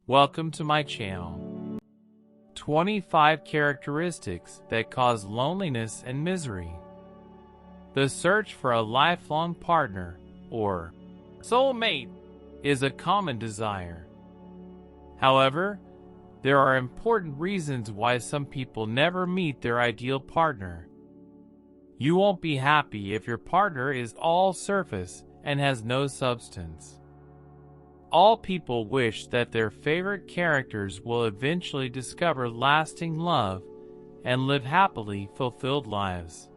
Welcome to my channel. 25 characteristics that cause loneliness and misery. The search for a lifelong partner, or soulmate, is a common desire. However, there are important reasons why some people never meet their ideal partner. You won't be happy if your partner is all surface and has no substance. All people wish that their favorite characters will eventually discover lasting love and live happily fulfilled lives.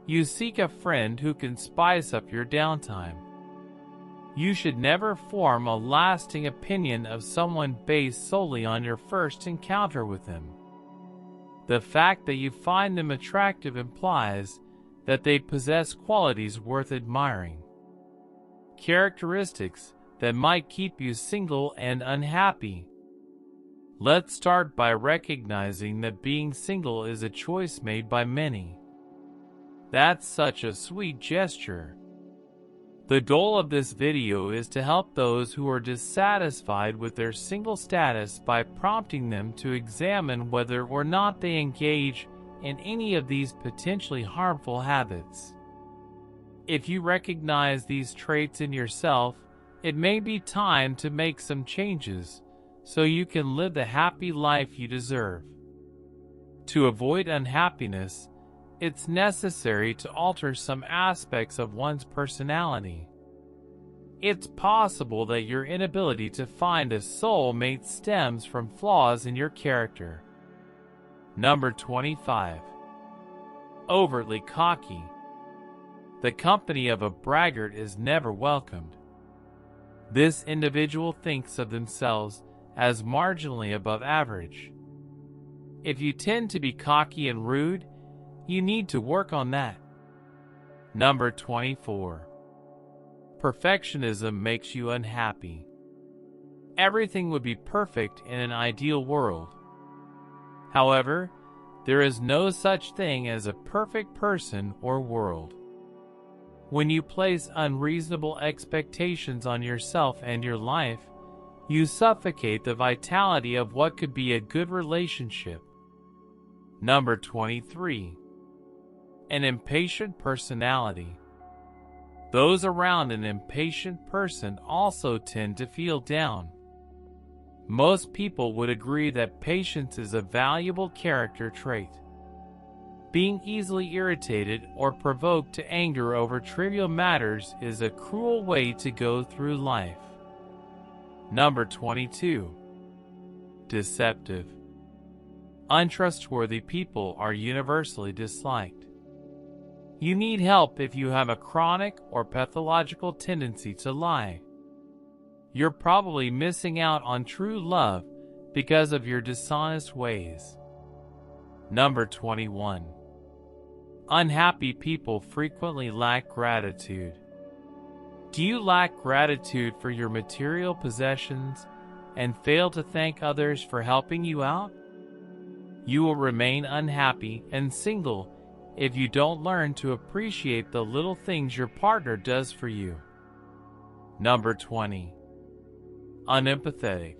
You seek a friend who can spice up your downtime. You should never form a lasting opinion of someone based solely on your first encounter with them. The fact that you find them attractive implies that they possess qualities worth admiring. Characteristics that might keep you single and unhappy. Let's start by recognizing that being single is a choice made by many. That's such a sweet gesture. The goal of this video is to help those who are dissatisfied with their single status by prompting them to examine whether or not they engage in any of these potentially harmful habits. If you recognize these traits in yourself, it may be time to make some changes so you can live the happy life you deserve. To avoid unhappiness, it's necessary to alter some aspects of one's personality. It's possible that your inability to find a soulmate stems from flaws in your character. Number 25. Overtly cocky. The company of a braggart is never welcomed. This individual thinks of themselves as marginally above average. If you tend to be cocky and rude, you need to work on that. Number 24. Perfectionism makes you unhappy. Everything would be perfect in an ideal world. However, there is no such thing as a perfect person or world. When you place unreasonable expectations on yourself and your life, you suffocate the vitality of what could be a good relationship. Number 23. An impatient personality. Those around an impatient person also tend to feel down. Most people would agree that patience is a valuable character trait. Being easily irritated or provoked to anger over trivial matters is a cruel way to go through life. Number 22. Deceptive. Untrustworthy people are universally disliked. You need help if you have a chronic or pathological tendency to lie. You're probably missing out on true love because of your dishonest ways. Number 21. Unhappy people frequently lack gratitude. Do you lack gratitude for your material possessions and fail to thank others for helping you out? You will remain unhappy and single if you don't learn to appreciate the little things your partner does for you. Number 20. Unempathetic.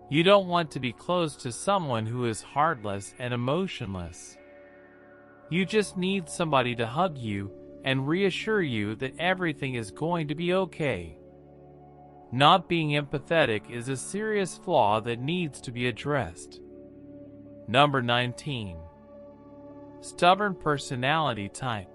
You don't want to be close to someone who is heartless and emotionless. You just need somebody to hug you and reassure you that everything is going to be okay. Not being empathetic is a serious flaw that needs to be addressed. Number 19. Stubborn personality type.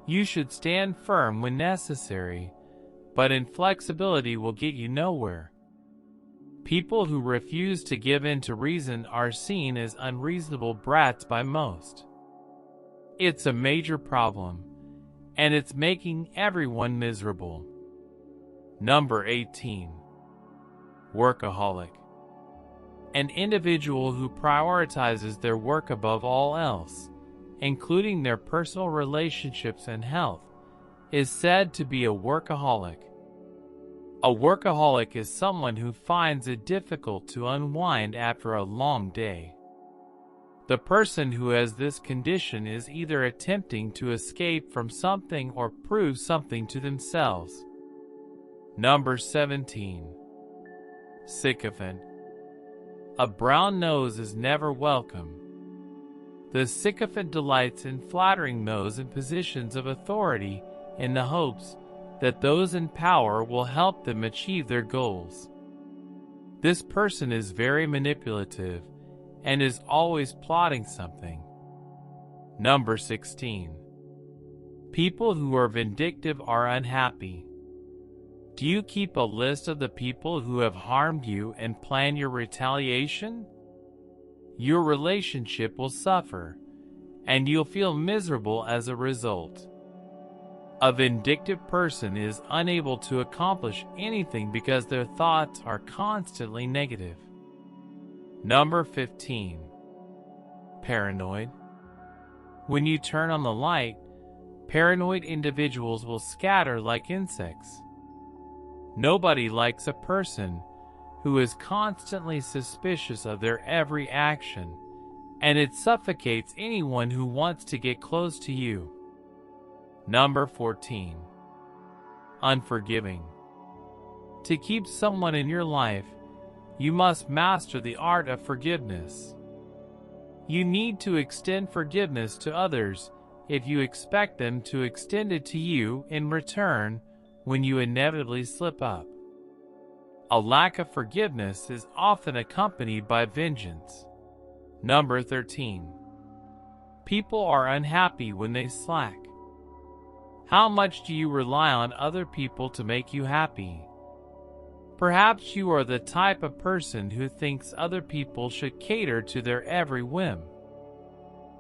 You should stand firm when necessary, but inflexibility will get you nowhere. People who refuse to give in to reason are seen as unreasonable brats by most. It's a major problem, and it's making everyone miserable. Number 18. Workaholic. An individual who prioritizes their work above all else, including their personal relationships and health, is said to be a workaholic. A workaholic is someone who finds it difficult to unwind after a long day. The person who has this condition is either attempting to escape from something or prove something to themselves. Number 17. Sycophant. A brown nose is never welcome. The sycophant delights in flattering those in positions of authority in the hopes that those in power will help them achieve their goals. This person is very manipulative and is always plotting something. Number 16. People who are vindictive are unhappy. Do you keep a list of the people who have harmed you and plan your retaliation? Your relationship will suffer, and you'll feel miserable as a result. A vindictive person is unable to accomplish anything because their thoughts are constantly negative. Number 15. Paranoid. When you turn on the light, paranoid individuals will scatter like insects. Nobody likes a person who is constantly suspicious of their every action, and it suffocates anyone who wants to get close to you. Number 14. Unforgiving. To keep someone in your life, you must master the art of forgiveness. You need to extend forgiveness to others if you expect them to extend it to you in return when you inevitably slip up. A lack of forgiveness is often accompanied by vengeance. Number 13. People are unhappy when they slack. How much do you rely on other people to make you happy? Perhaps you are the type of person who thinks other people should cater to their every whim.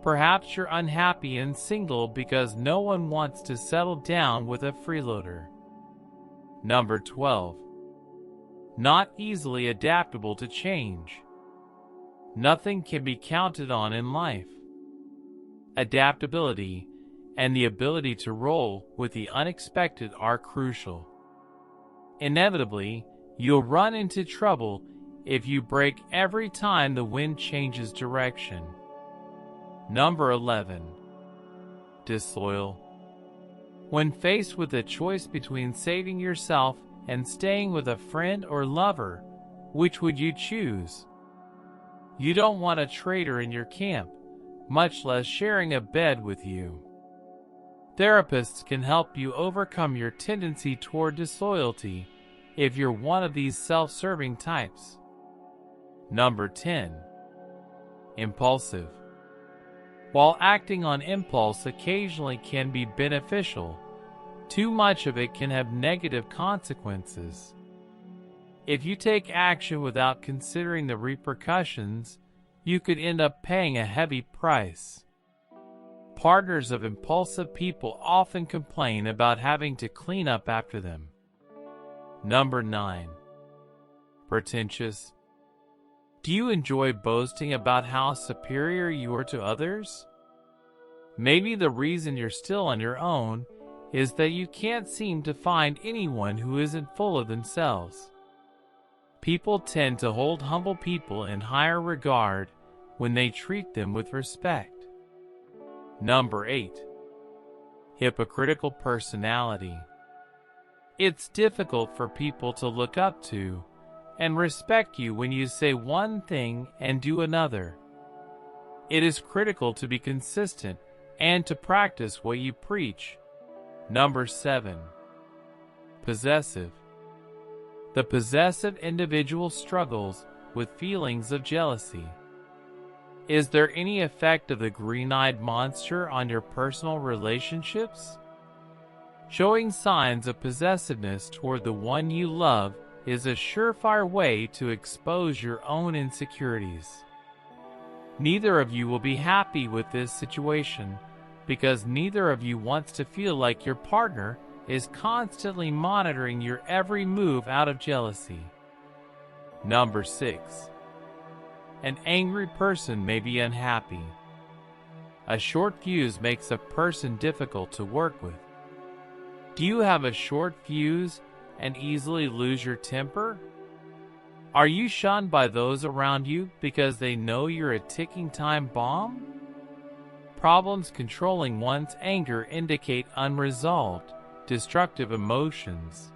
Perhaps you're unhappy and single because no one wants to settle down with a freeloader. Number 12. Not easily adaptable to change. Nothing can be counted on in life. Adaptability and the ability to roll with the unexpected are crucial. Inevitably, you'll run into trouble if you break every time the wind changes direction. Number 11. Disloyal. When faced with a choice between saving yourself and staying with a friend or lover, which would you choose? You don't want a traitor in your camp, much less sharing a bed with you. Therapists can help you overcome your tendency toward disloyalty if you're one of these self-serving types. Number 10. Impulsive. While acting on impulse occasionally can be beneficial, too much of it can have negative consequences. If you take action without considering the repercussions, you could end up paying a heavy price. Partners of impulsive people often complain about having to clean up after them. Number 9. Pretentious. Do you enjoy boasting about how superior you are to others? Maybe the reason you're still on your own is that you can't seem to find anyone who isn't full of themselves. People tend to hold humble people in higher regard when they treat them with respect. Number 8. Hypocritical Personality. It's difficult for people to look up to and respect you when you say one thing and do another. It is critical to be consistent and to practice what you preach. Number 7. Possessive. The possessive individual struggles with feelings of jealousy. Is there any effect of the green-eyed monster on your personal relationships? Showing signs of possessiveness toward the one you love is a surefire way to expose your own insecurities. Neither of you will be happy with this situation because neither of you wants to feel like your partner is constantly monitoring your every move out of jealousy. Number 6. An angry person may be unhappy. A short fuse makes a person difficult to work with. Do you have a short fuse and easily lose your temper? Are you shunned by those around you because they know you're a ticking time bomb? Problems controlling one's anger indicate unresolved, destructive emotions.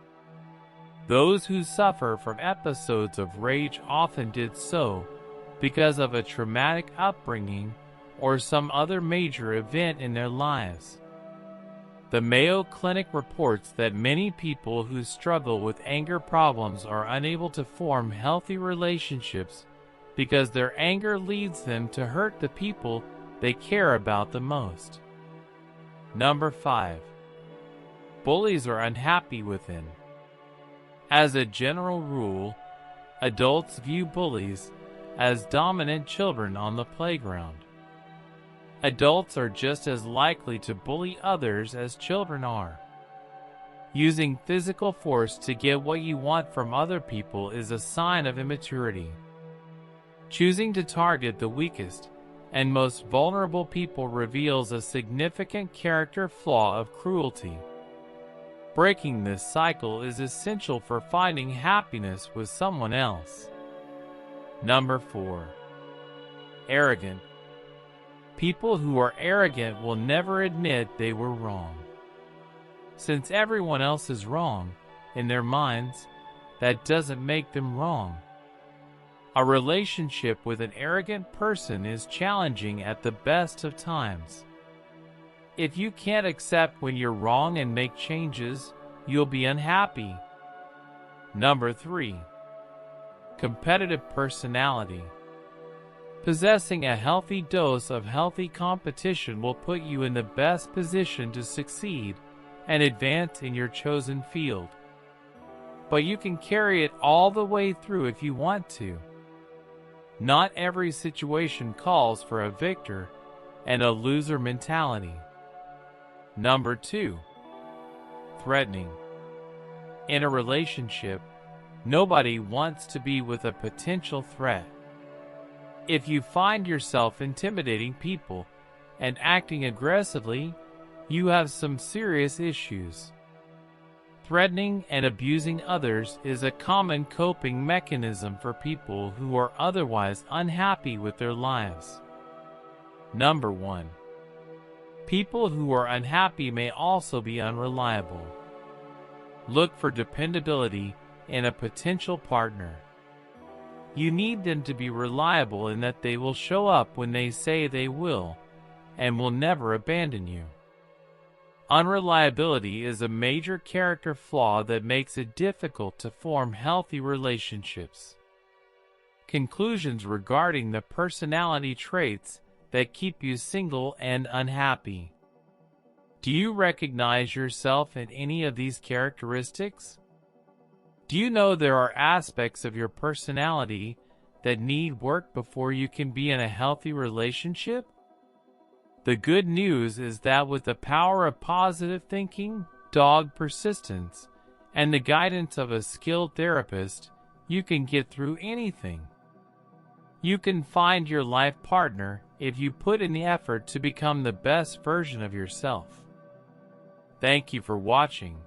Those who suffer from episodes of rage often did so because of a traumatic upbringing or some other major event in their lives. The Mayo Clinic reports that many people who struggle with anger problems are unable to form healthy relationships because their anger leads them to hurt the people they care about the most. Number 5. Bullies are unhappy within. As a general rule, adults view bullies as dominant children on the playground. Adults are just as likely to bully others as children are. Using physical force to get what you want from other people is a sign of immaturity. Choosing to target the weakest and most vulnerable people reveals a significant character flaw of cruelty. Breaking this cycle is essential for finding happiness with someone else. Number 4. Arrogant. People who are arrogant will never admit they were wrong. Since everyone else is wrong, in their minds, that doesn't make them wrong. A relationship with an arrogant person is challenging at the best of times. If you can't accept when you're wrong and make changes, you'll be unhappy. Number 3. Competitive personality. Possessing a healthy dose of healthy competition will put you in the best position to succeed and advance in your chosen field. But you can carry it all the way through if you want to. Not every situation calls for a victor and a loser mentality. Number 2. Threatening. In a relationship, nobody wants to be with a potential threat. If you find yourself intimidating people and acting aggressively, you have some serious issues. Threatening and abusing others is a common coping mechanism for people who are otherwise unhappy with their lives. Number 1. People who are unhappy may also be unreliable. Look for dependability in a potential partner. You need them to be reliable in that they will show up when they say they will, and will never abandon you. Unreliability is a major character flaw that makes it difficult to form healthy relationships. Conclusions regarding the personality traits that keep you single and unhappy. Do you recognize yourself in any of these characteristics? Do you know there are aspects of your personality that need work before you can be in a healthy relationship? The good news is that with the power of positive thinking, dogged persistence, and the guidance of a skilled therapist, you can get through anything. You can find your life partner if you put in the effort to become the best version of yourself. Thank you for watching.